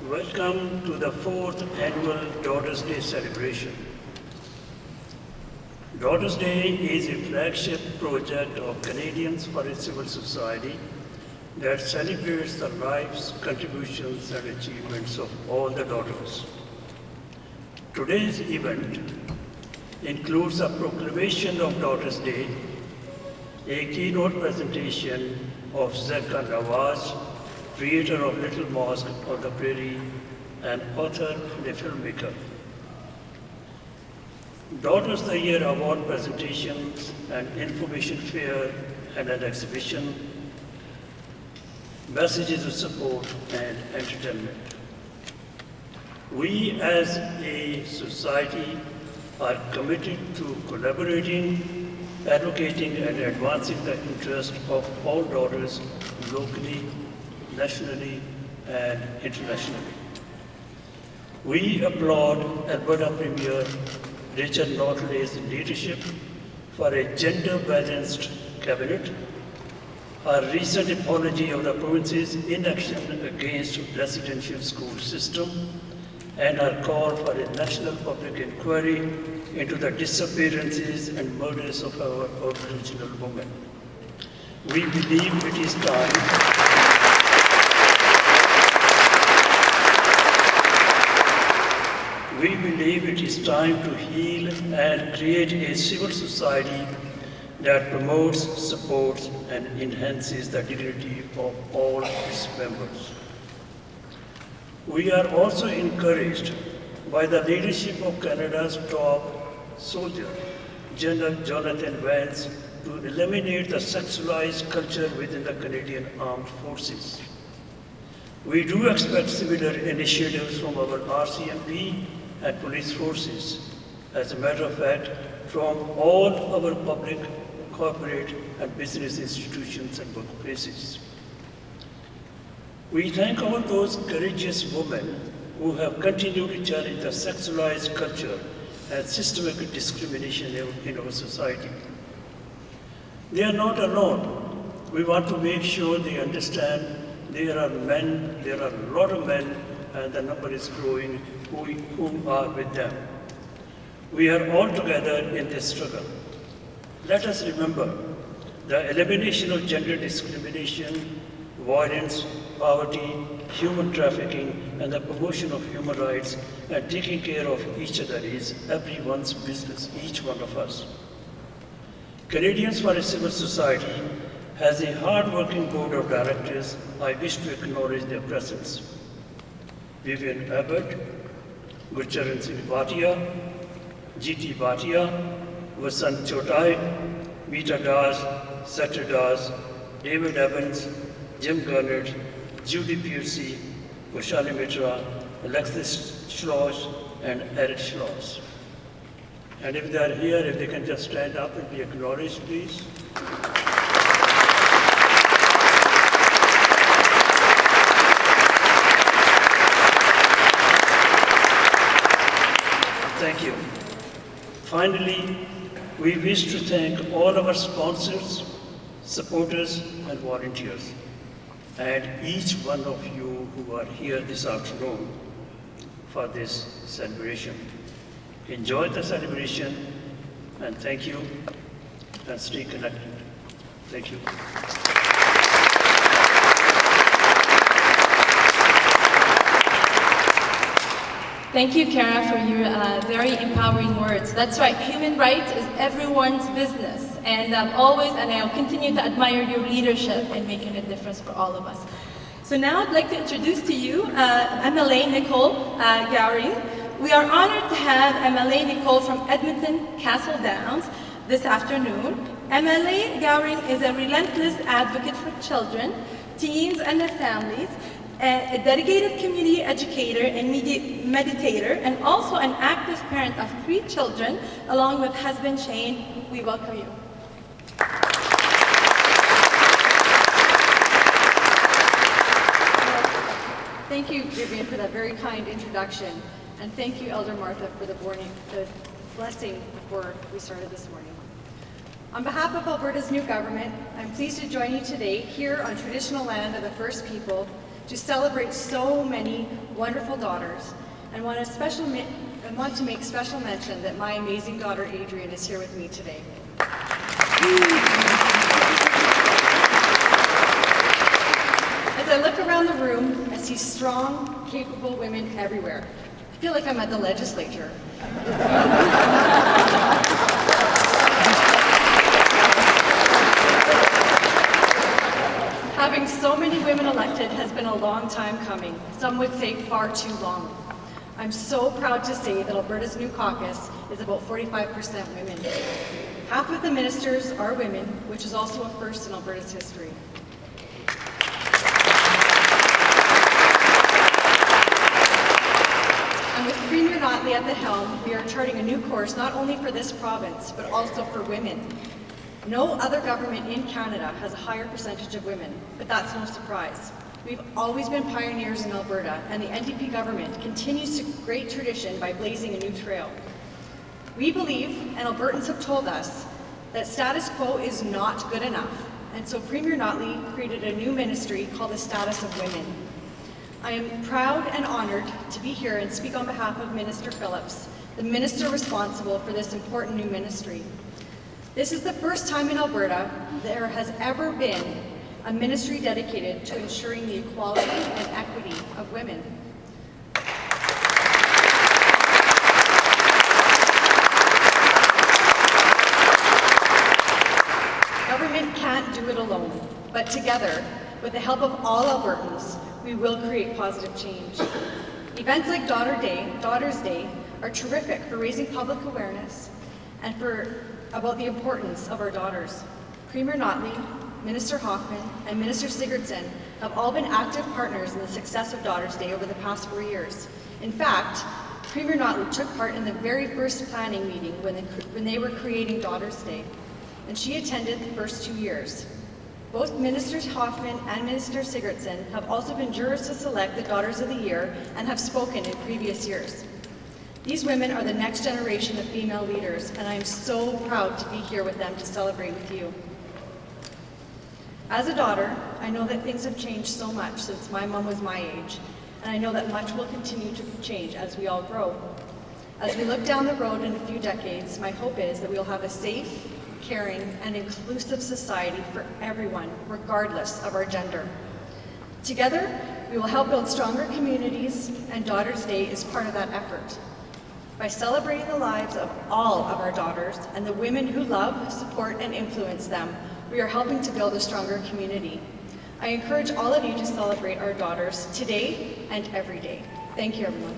Welcome to the 4th Annual Daughters' Day celebration. Daughters' Day is a flagship project of Canadians for a Civil Society that celebrates the lives, contributions and achievements of all the daughters. Today's event includes a proclamation of Daughters' Day, a keynote presentation of Zeka Nawaz, creator of Little Mosque on the Prairie and author and a filmmaker. Daughters of the Year award presentations, an information fair and an exhibition, messages of support and entertainment. We as a society are committed to collaborating, advocating and advancing the interests of all daughters locally, nationally and internationally. We applaud Alberta Premier Richard Notley's leadership for a gender-balanced cabinet, our recent apology of the province's inaction against residential school system, and our call for a national public inquiry into the disappearances and murders of our Aboriginal women. We believe it is time to heal and create a civil society that promotes, supports, and enhances the dignity of all its members. We are also encouraged by the leadership of Canada's top soldier, General Jonathan Vance, to eliminate the sexualized culture within the Canadian Armed Forces. We do expect similar initiatives from our RCMP and police forces. As a matter of fact, from all our public, corporate, and business institutions and workplaces. We thank all those courageous women who have continued to challenge the sexualized culture and systematic discrimination in our society. They are not alone. We want to make sure they understand there are a lot of men, and the number is growing, who are with them. We are all together in this struggle. Let us remember the elimination of gender discrimination, violence, poverty, human trafficking, and the promotion of human rights and taking care of each other is everyone's business, each one of us. Canadians for a Civil Society has a hard-working board of directors. I wish to acknowledge their presence. Vivian Abbott, Charan Bhatia, G.T. Bhatia, Vasant Chotai, Meeta Das, Satter Das, David Evans, Jim Garnett, Judy Piercy, Kushali Mitra, Alexis Schloss, and Eric Schloss. And if they are here, if they can just stand up and be acknowledged, please. Thank you. Finally, we wish to thank all our sponsors, supporters, and volunteers, and each one of you who are here this afternoon for this celebration. Enjoy the celebration, and thank you, and stay connected. Thank you. Thank you, Khehra, for your very empowering words. That's right, human rights is everyone's business. And I'll continue to admire your leadership in making a difference for all of us. So now I'd like to introduce to you MLA Nicole Goehring. We are honored to have MLA Nicole from Edmonton-Castle Downs this afternoon. MLA Goehring is a relentless advocate for children, teens, and their families, a dedicated community educator and meditator, and also an active parent of 3 children, along with husband Shane. We welcome you. Thank you, Vivian, for that very kind introduction, and thank you, Elder Martha, for the blessing before we started this morning. On behalf of Alberta's new government, I'm pleased to join you today here on traditional land of the First People to celebrate so many wonderful daughters, and want to make special mention that my amazing daughter Adrian is here with me today. As I look around the room, I see strong, capable women everywhere. I feel like I'm at the legislature. Having so many women elected has been a long time coming. Some would say far too long. I'm so proud to say that Alberta's new caucus is about 45% women. Half of the ministers are women, which is also a first in Alberta's history. And with Premier Notley at the helm, we are charting a new course not only for this province, but also for women. No other government in Canada has a higher percentage of women, but that's no surprise. We've always been pioneers in Alberta, and the NDP government continues a great tradition by blazing a new trail. We believe, and Albertans have told us, that status quo is not good enough, and so Premier Notley created a new ministry called the Status of Women. I am proud and honoured to be here and speak on behalf of Minister Phillips, the minister responsible for this important new ministry. This is the first time in Alberta there has ever been a ministry dedicated to ensuring the equality and equity of women. Government can't do it alone, but together, with the help of all Albertans, we will create positive change. Events like Daughter's Day are terrific for raising public awareness and about the importance of our daughters. Premier Notley, Minister Hoffman, and Minister Sigurdsson have all been active partners in the success of Daughter's Day over the past 4 years. In fact, Premier Notley took part in the very first planning meeting when they were creating Daughter's Day, and she attended the first 2 years. Both Minister Hoffman and Minister Sigurdsson have also been jurors to select the Daughters of the Year and have spoken in previous years. These women are the next generation of female leaders, and I am so proud to be here with them to celebrate with you. As a daughter, I know that things have changed so much since my mom was my age, and I know that much will continue to change as we all grow. As we look down the road in a few decades, my hope is that we will have a safe, caring, and inclusive society for everyone, regardless of our gender. Together, we will help build stronger communities, and Daughter's Day is part of that effort. By celebrating the lives of all of our daughters and the women who love, support, and influence them, we are helping to build a stronger community. I encourage all of you to celebrate our daughters today and every day. Thank you, everyone.